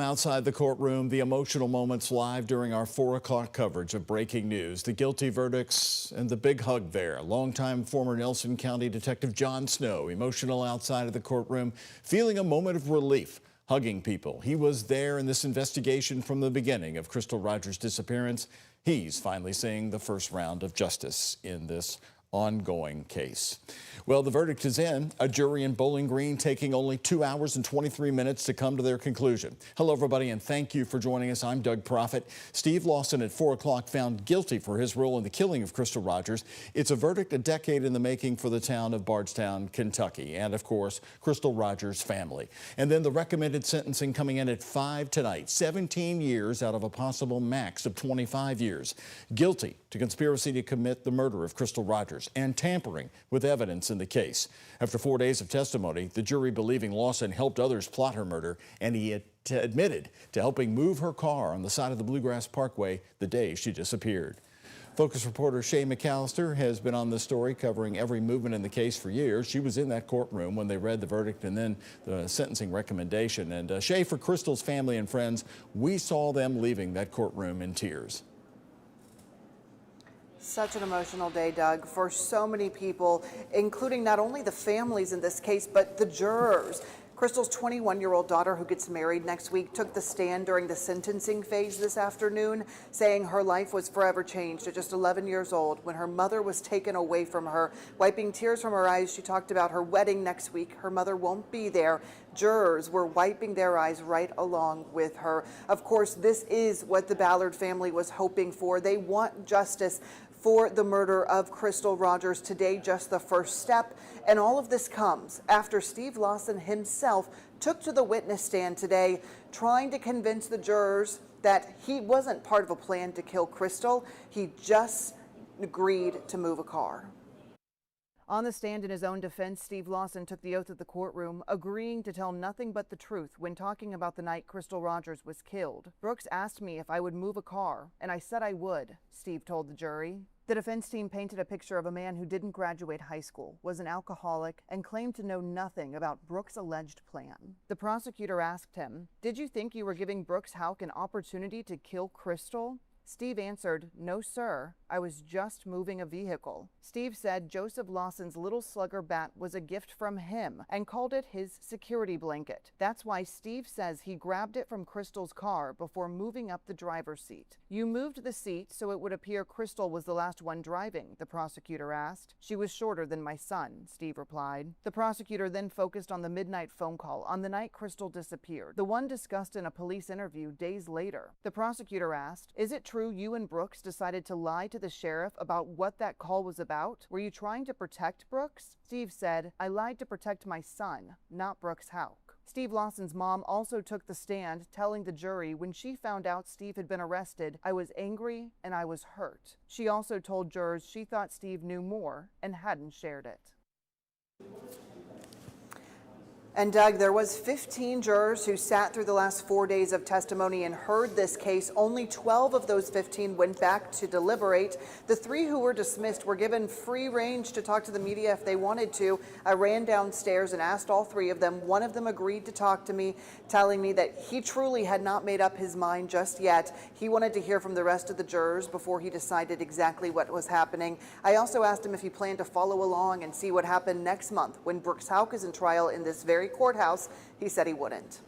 Outside the courtroom, the emotional moments live during our 4 o'clock coverage of breaking news, the guilty verdicts and the big hug there. Longtime former Nelson County Detective John Snow, emotional outside of the courtroom, feeling a moment of relief, hugging people. He was there in this investigation from the beginning of Crystal Rogers' disappearance. He's finally seeing the first round of justice in this ongoing case. Well, the verdict is in. A jury in Bowling Green taking only 2 hours and 23 minutes to come to their conclusion. Hello, everybody, and thank you for joining us. I'm Doug Proffitt. Steve Lawson at 4 o'clock found guilty for his role in the killing of Crystal Rogers. It's a verdict a decade in the making for the town of Bardstown, Kentucky, and of course, Crystal Rogers' family. And then the recommended sentencing coming in at 5 tonight, 17 years out of a possible max of 25 years. Guilty to conspiracy to commit the murder of Crystal Rogers and tampering with evidence in the case. After 4 days of testimony, the jury believing Lawson helped others plot her murder, and he admitted to helping move her car on the side of the Bluegrass Parkway the day she disappeared. Focus reporter Shay McAllister has been on this story, covering every movement in the case for years. She was in that courtroom when they read the verdict and then the sentencing recommendation. And Shay, for Crystal's family and friends, we saw them leaving that courtroom in tears. Such an emotional day, Doug, for so many people, including not only the families in this case, but the jurors. Crystal's 21-year-old daughter, who gets married next week, took the stand during the sentencing phase this afternoon, saying her life was forever changed at just 11 years old when her mother was taken away from her. Wiping tears from her eyes, she talked about her wedding next week. Her mother won't be there. Jurors were wiping their eyes right along with her. Of course, this is what the Ballard family was hoping for. They want justice for the murder of Crystal Rogers. Today, just the first step. And all of this comes after Steve Lawson himself took to the witness stand today, trying to convince the jurors that he wasn't part of a plan to kill Crystal. He just agreed to move a car. On the stand in his own defense, Steve Lawson took the oath at the courtroom, agreeing to tell nothing but the truth when talking about the night Crystal Rogers was killed. Brooks asked me if I would move a car, and I said I would, Steve told the jury. The defense team painted a picture of a man who didn't graduate high school, was an alcoholic, and claimed to know nothing about Brooks' alleged plan. The prosecutor asked him, "Did you think you were giving Brooks Houck an opportunity to kill Crystal?" Steve answered, "No, sir. I was just moving a vehicle." Steve said Joseph Lawson's little slugger bat was a gift from him and called it his security blanket. That's why Steve says he grabbed it from Crystal's car before moving up the driver's seat. "You moved the seat so it would appear Crystal was the last one driving," the prosecutor asked. "She was shorter than my son," Steve replied. The prosecutor then focused on the midnight phone call on the night Crystal disappeared, the one discussed in a police interview days later. The prosecutor asked, "Is it true you and Brooks decided to lie to the sheriff about what that call was about? Were you trying to protect Brooks?" Steve said, "I lied to protect my son, not Brooks Houck." Steve Lawson's mom also took the stand, telling the jury when she found out Steve had been arrested, "I was angry and I was hurt." She also told jurors she thought Steve knew more and hadn't shared it. And Doug, there was 15 jurors who sat through the last 4 days of testimony and heard this case. Only 12 of those 15 went back to deliberate. The 3 who were dismissed were given free range to talk to the media if they wanted to. I ran downstairs and asked all 3 of them. One of them agreed to talk to me, telling me that he truly had not made up his mind just yet. He wanted to hear from the rest of the jurors before he decided exactly what was happening. I also asked him if he planned to follow along and see what happened next month when Brooks Houck is in trial in this very courthouse. He said he wouldn't.